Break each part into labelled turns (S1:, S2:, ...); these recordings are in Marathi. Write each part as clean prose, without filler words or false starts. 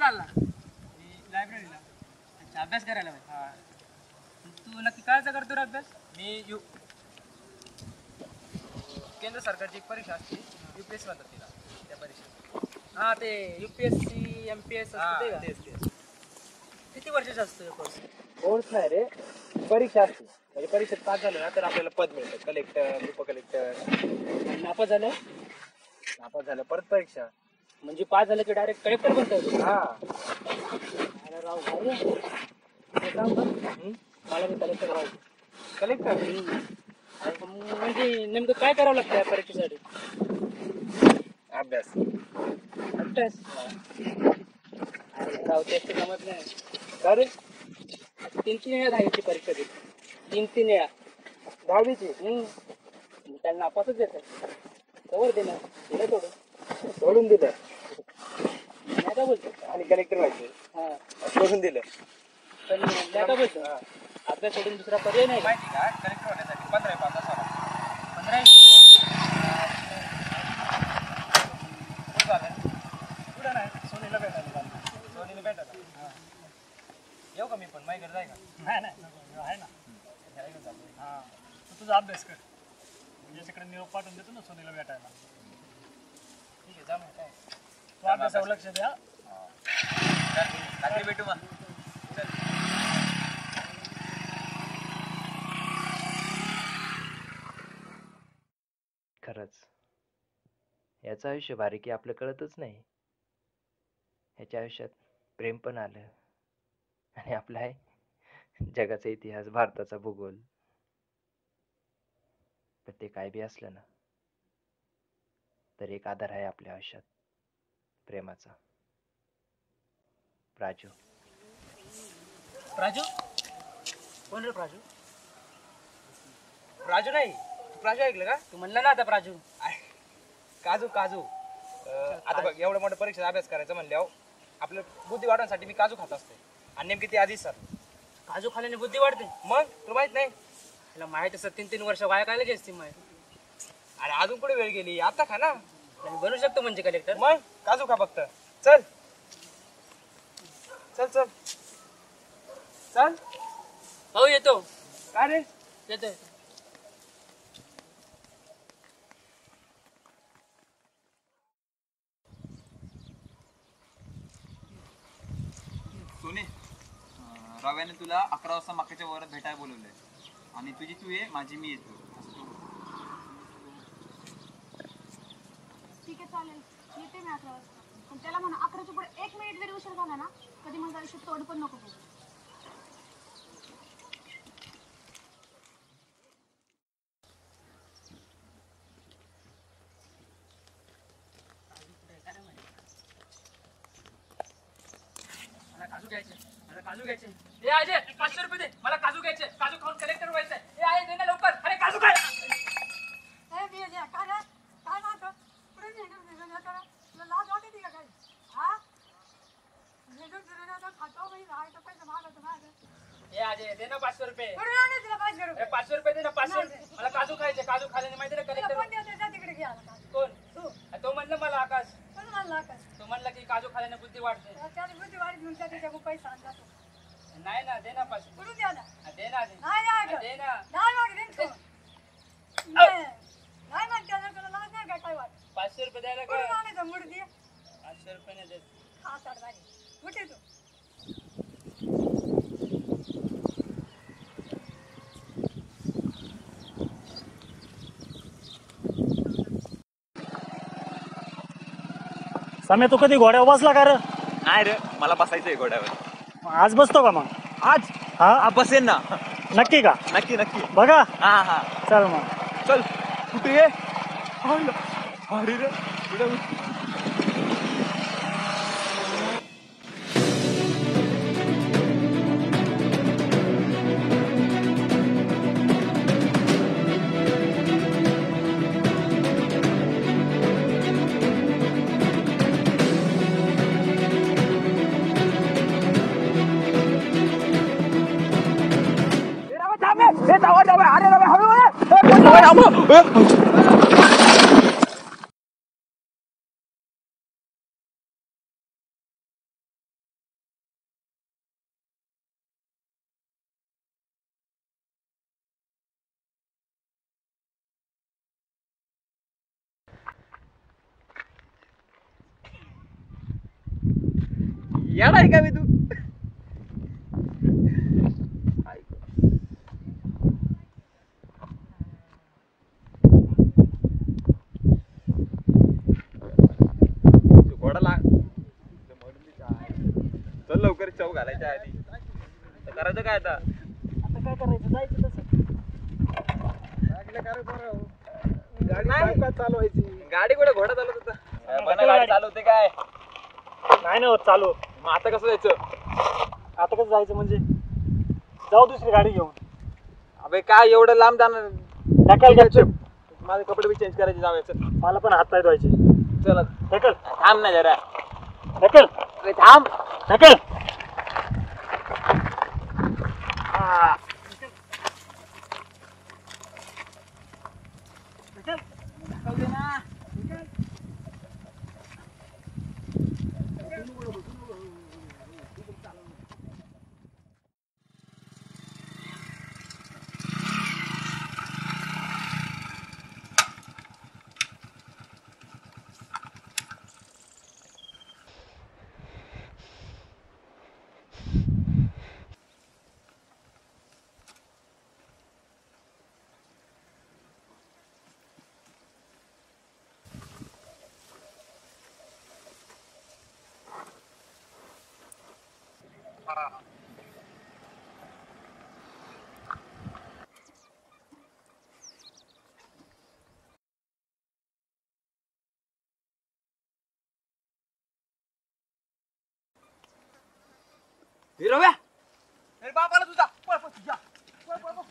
S1: चालला?
S2: मी लायब्ररीला.
S1: अच्छा, अभ्यास करायला पाहिजे.
S2: हा.
S1: तू नक्की कायचा करतो रे अभ्यास?
S2: मी केंद्र सरकारची एक परीक्षा असते, UPSC म्हणतात तिला, त्या परीक्षा.
S1: हा, ते UPSC MPS असते का?
S2: तेच तेच.
S1: किती वर्षाचा असतो कोर्स?
S2: कोर्स नाही रे, परीक्षा असते. म्हणजे परीक्षेत पास झालं ना तर आपल्याला पद मिळतं, कलेक्टर, उपकलेक्टर.
S1: आणि नापास झालं
S2: नापास झालं परत परीक्षा.
S1: म्हणजे पास झालं की डायरेक्ट कलेक्टर बनतो तू?
S2: हा.
S1: अरे राव, भारी आहे. हे काम कर. मला मी कलेक्टर व्हायचं.
S2: कलेक्टर
S1: म्हणजे नेमकं काय करावं लागतं या परीक्षेसाठी?
S2: अभ्यास.
S1: अभ्यास? अरे राव, तेच तर जमत नाही.
S2: का रे?
S1: 3 वेळा दहावीची परीक्षा दिली. 3 वेळा
S2: 10वीची.
S1: त्यांना नापासच येतं. कवर देणार दिलं थोडं.
S2: सोडून दिलं
S1: नाही का बोलतो?
S2: आणि कलेक्टर व्हायचे.
S1: हा,
S2: सोडून दिलं.
S1: पण नाही का बोलतो? अभ्यास सोडून दुसरा पर्याय नाही.
S2: माहिती का, कलेक्टर होण्यासाठी 15 पास असावा.
S1: 15
S2: कुठं झालं? कुठं नाही, सोनीला भेटायला. सोनीला भेटायला. येऊ का मी पण, माझ्याकडे जाय का?
S3: नाही आहे ना. हां, तू तुझा अभ्यास कर. याच्याकडे निरोप पाठवून देतो ना सोनीला भेटायला.
S2: ठीक आहे, जा मग काय.
S3: तू अभ्यासावर लक्ष द्या.
S2: रात्री भेटू मग. चल.
S4: खरंच याचं आयुष्य बारीकी आपलं कळतच नाही. ह्याच्या आयुष्यात प्रेम पण आलं आणि आपला आहे जगाचा इतिहास, भारताचा भूगोल. पण ते काय बी असलं ना तर एक आधार आहे आपल्या आयुष्यात, प्रेमाचा. प्राजू.
S1: प्राजू? कोण रे प्राजू?
S2: राजू नाही, प्राजू ऐकलं का?
S1: तू म्हणला ना आता प्राजू.
S2: काजू काजू. आता बघ, एवढं मोठं परीक्षेचा अभ्यास करायचं म्हणल्यावर आपलं बुद्धी वाढवण्यासाठी मी काजू खात असते. आणि नेमकी ती आधी सर.
S1: काजू खाल्याने बुद्धी वाढते?
S2: मग तुला माहित नाही?
S1: त्याला माहित असं 3 वर्ष वाया कायला असते माहिती.
S2: अरे अजून पुढे वेळ गेली, आता खा ना.
S1: आणि बनू शकतो म्हणजे कलेक्टर?
S2: मग काजू खा फक्त. चल चल चल चल.
S1: हो, येतो.
S2: काय रे?
S1: येतो.
S5: सोने, रव्याने तुला 11 वाजता मकाच्या वावरात भेटायला बोलवलंय. आणि तुझी तू ये, माझी मी येतो.
S6: ठीक आहे, चालेल. येते मी 11 वाजता. पण त्याला म्हणा 11च्या पुढे 1 मिनिट जरी उशीर झाला ना, कधी माझं आयुष्य तोड पण नको करू.
S1: मला काजू घ्यायचे. ए अजय, 500 रुपये दे. मला काजू घ्यायचे. काजू खाऊन कलेक्टर व्हायचंय. ए आहे, दे ना लवकर. अरे काजू काय? ए अजय, दे ना 500 रुपये. अरे 500 रुपये दे ना. 500. मला काजू खायचे. काजू खाल्याने माहिती ना कलेक्टर. कोण? तो म्हणलं मला आकाश. तो म्हणला की काजू खाल्याने बुद्धी वाढते. नाही ना, दे ना 500. दे ना. दे ना. 500 रुपये द्यायला काय? 500 रुपये नाही देत.
S3: सम्या, तू कधी घोड्यावर बसला का रे?
S5: नाही रे, मला बसायचंय घोड्यावर.
S3: आज बसतो का मग?
S5: आज
S3: हा,
S5: बसेन ना.
S3: नक्की का?
S5: नक्की नक्की.
S3: बघा.
S5: हा हा,
S3: चल मग.
S5: चल. कुठे ये? अरे रे, कुठे?
S2: येणार आहे का मी तू घोडा चल लवकर चव घालायच्या आधी करायचं काय आता
S3: काय करायचं जायचं तसं
S2: चालवायची गाडी कुठे घोडा चालवत होता मला गाडी चालवते काय
S3: नाही ना होत चालू.
S2: मग आता कसं जायचं
S3: आता कसं जायचं म्हणजे जाऊ दुसरी गाडी घेऊन.
S2: अबे काय एवढं लांब जाणार
S3: ढकल गपचूप.
S2: माझे कपडे बी चेंज करायचे जावायचं
S3: मला पण हात पाय धुवायचे.
S2: चला
S3: ढकल
S2: थांब ना जरा
S3: ढकल
S2: अरे थांब
S3: ढकल.
S2: रव्या अरे बापाला तुझा पळ पळ तुझ्या पळ पळ पळ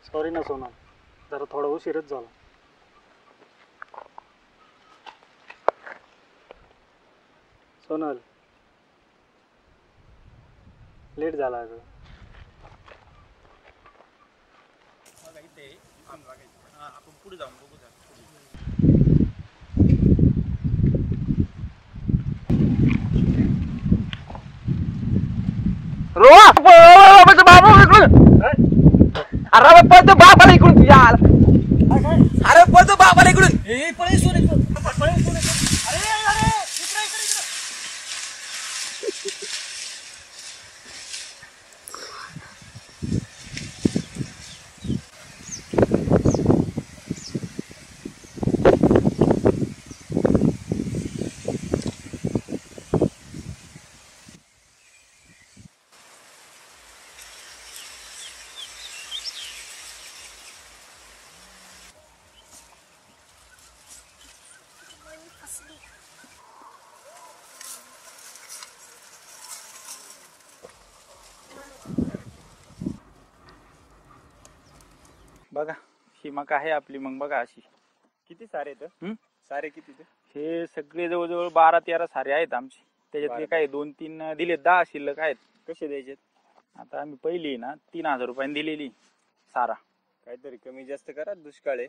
S3: सॉरी ना सोनल, जरा थोडा उशीरच झाला. सोनल लेट झाला अगं.
S2: आपण पुढे जाऊन बघू अरे पळतो बापाला इकडून तुझ्या अरे पळतो बापाला इकडून
S7: बघा ही मका आहे आपली. मग बघा अशी
S2: किती सारे सारे किती
S7: हे सगळे जवळजवळ 12-13 सारे आहेत आमचे. त्याच्यातले काय 2-3 दिले, 10 शिल्लक आहेत.
S2: कसे द्यायचे
S7: आता आम्ही पहिली ना 3000 रुपयांनी दिलेली सारा.
S2: काहीतरी कमी जास्त करा, दुष्काळ आहे.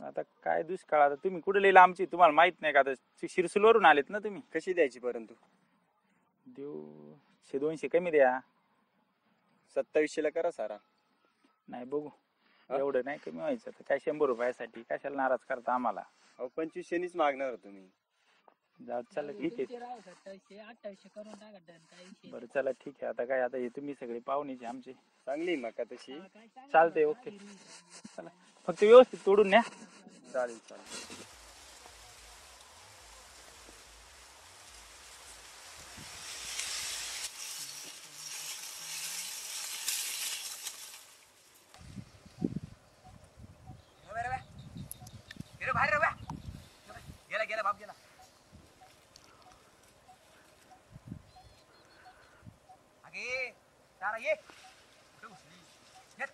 S7: आता काय दुष्काळ, आता तुम्ही कुठे लिहिलं आमची तुम्हाला माहित नाही का? आता शिरसूलवरून आलेत ना तुम्ही.
S2: कशी द्यायची परंतु
S7: देऊ 100-200 कमी द्या.
S2: 2700 ला करा सारा.
S7: नाही बघू एवढं नाही कमी व्हायचं. तर काय 100 रुपयासाठी कशाला नाराज करता आम्हाला?
S2: अहो 2500 नीच मागणार तुम्ही.
S7: जाऊ चला ठीक आहे.
S1: 2700 करून टाका डन, काही विषय
S7: बरं चला ठीक आहे. आता काय आता हे तुम्ही सगळे पाहुणेचे आमचे
S2: चांगली मका तशी.
S7: चालते ओके. चला फक्त व्यवस्थित तोडून न्या.
S2: चालेल चालेल.
S5: गेला गेला बाप गेला. अगे तारा ये. कुठे घुसली? ये.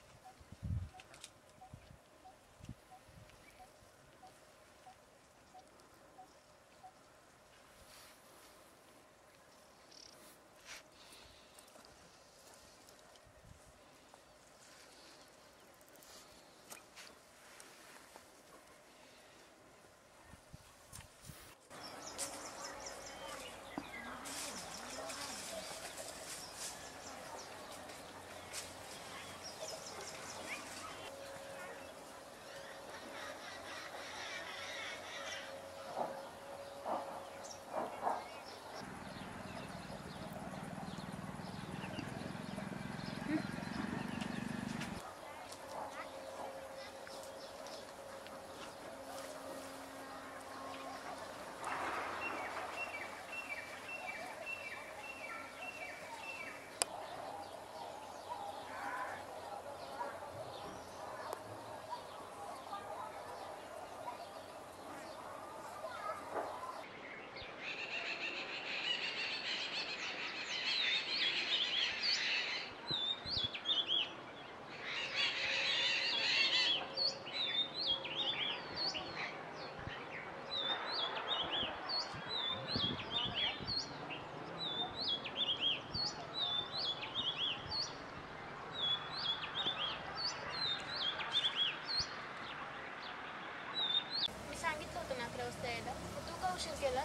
S6: सांगितलं होतं ना 11 वाजता यायला, तू का उशीर केला?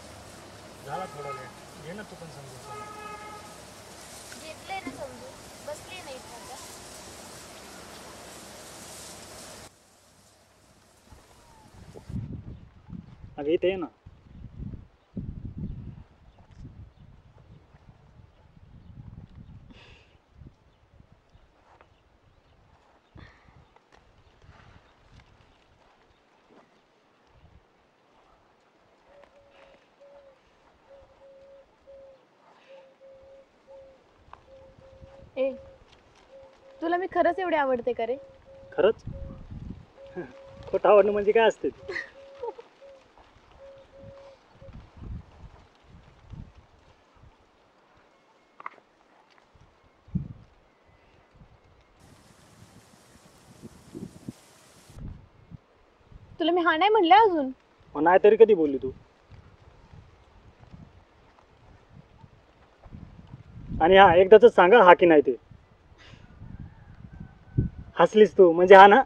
S3: झाला थोडा वेळ. ये ना तू पण समजून.
S6: घेतलंय ना समजून, बसली नाही आता.
S3: अगं इथे ये ना.
S6: ए, तुला मी खरंच एवढे आवडते का रे?
S3: खरंच? खोटं आवडणं म्हणजे काय असते?
S6: तुला मी हा नाही म्हणले अजून.
S3: मग नाही तरी कधी बोलली तू? आणि हा एकदाच सांगा हा की नाही ते. हसलीस तू म्हणजे हा ना?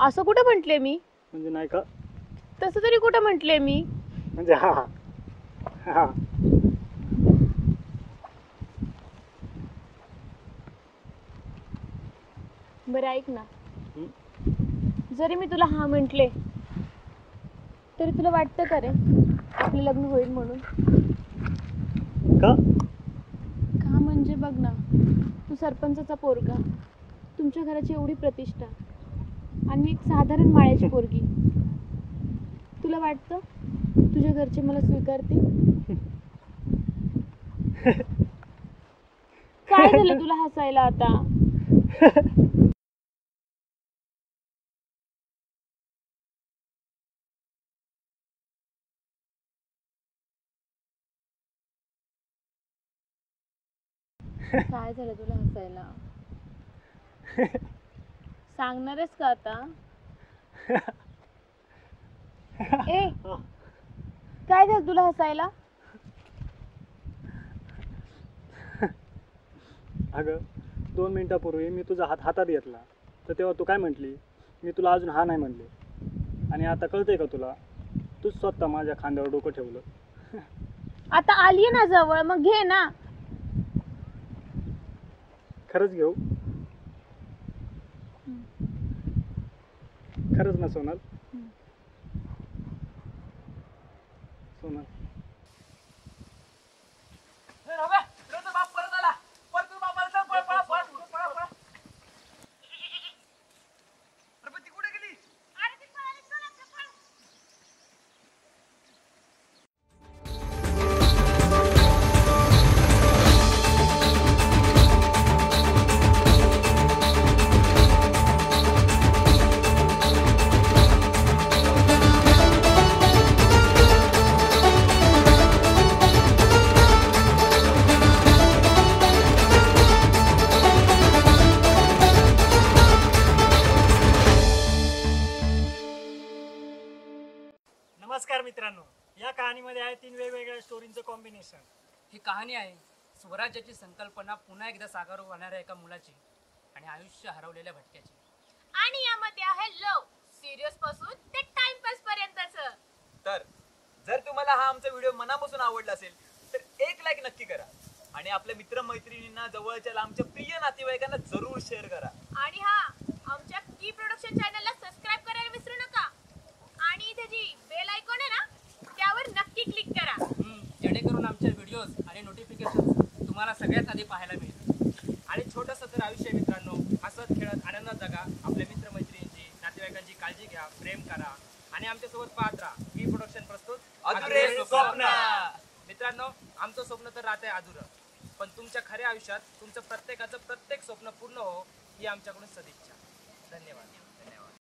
S6: असं कुठं म्हटले मी?
S3: म्हणजे नाही का?
S6: तसं तरी कुठं म्हटले मी?
S3: म्हणजे हा हा हा.
S6: बरं ऐक ना, जरी मी तुला हा म्हटले तरी तुला वाटतं का रे आपलं लग्न होईल म्हणून?
S3: का?
S6: का म्हणजे बघ ना, तू सरपंचाचा पोरगा, तुमच्या घराची एवढी प्रतिष्ठा आणि एक साधारण माळ्याची पोरगी. तुला वाटतं तुझ्या घरचे मला स्वीकारतील? काय झालं तुला हसायला आता? काय झालं तुला हसायला? सांगणारच का आता? ए, काय झालं तुला हसायला?
S3: अगं 2 मिनिटापूर्वी मी तुझा हात हातात घेतला तर तेव्हा तू काय म्हटली? मी तुला अजून हा नाही म्हणले. आणि आता कळतंय का तुला? तूच स्वतः माझ्या खांद्यावर डोकं ठेवलं.
S6: आता आली ना जवळ, मग घे ना.
S3: खरंच घेऊ? खरंच ना सोनल? सोनल कहाणीमध्ये आहे 3 वेगवेगळ्या स्टोरींचं कॉम्बिनेशन.
S1: ही कहाणी आहे स्वराज्याची संकल्पना पुन्हा एकदा साकार होणाऱ्या एका मुलाची आणि आयुष्य हरवलेल्या भटक्याची.
S8: आणि यामध्ये आहे लव, सिरियस पासून ते टाइमपास पर्यंतच.
S5: तर जर तुम्हाला हा आमचा व्हिडिओ मनापासून आवडला असेल तर 1 लाईक नक्की करा आणि आपल्या मित्रमैत्रिणींना, जवळच्या लांबच्या प्रिय नातेवाईकांना जरूर शेअर करा.
S8: आणि हा आमच्या की प्रोडक्शन चॅनलला सबस्क्राईब करायला विसरू नका. आणि इथे जी बेल आयकॉन आहे ना त्यावर नक्की क्लिक करा.
S1: जेणेकरून आमचे व्हिडिओज आणि नोटिफिकेशन तुम्हाला सगळ्यात आधी पाहायला मिळेल. आणि छोटंसं तर आयुष्य आहे मित्रांनो, हसत खेळत आनंदात जगा, आपल्या मित्रमैत्रिणींची, नातेवाईकांची काळजी घ्या, प्रेम करा आणि आमच्यासोबत पाहत राहा. की प्रोडक्शन प्रस्तुत
S5: अधुरे स्वप्न.
S1: मित्रांनो, आमचं स्वप्न तर राहतंय अधुरं, पण तुमच्या खऱ्या आयुष्यात तुमचं प्रत्येकाचं प्रत्येक स्वप्न पूर्ण हो ही आमच्याकडून सदिच्छा. धन्यवाद.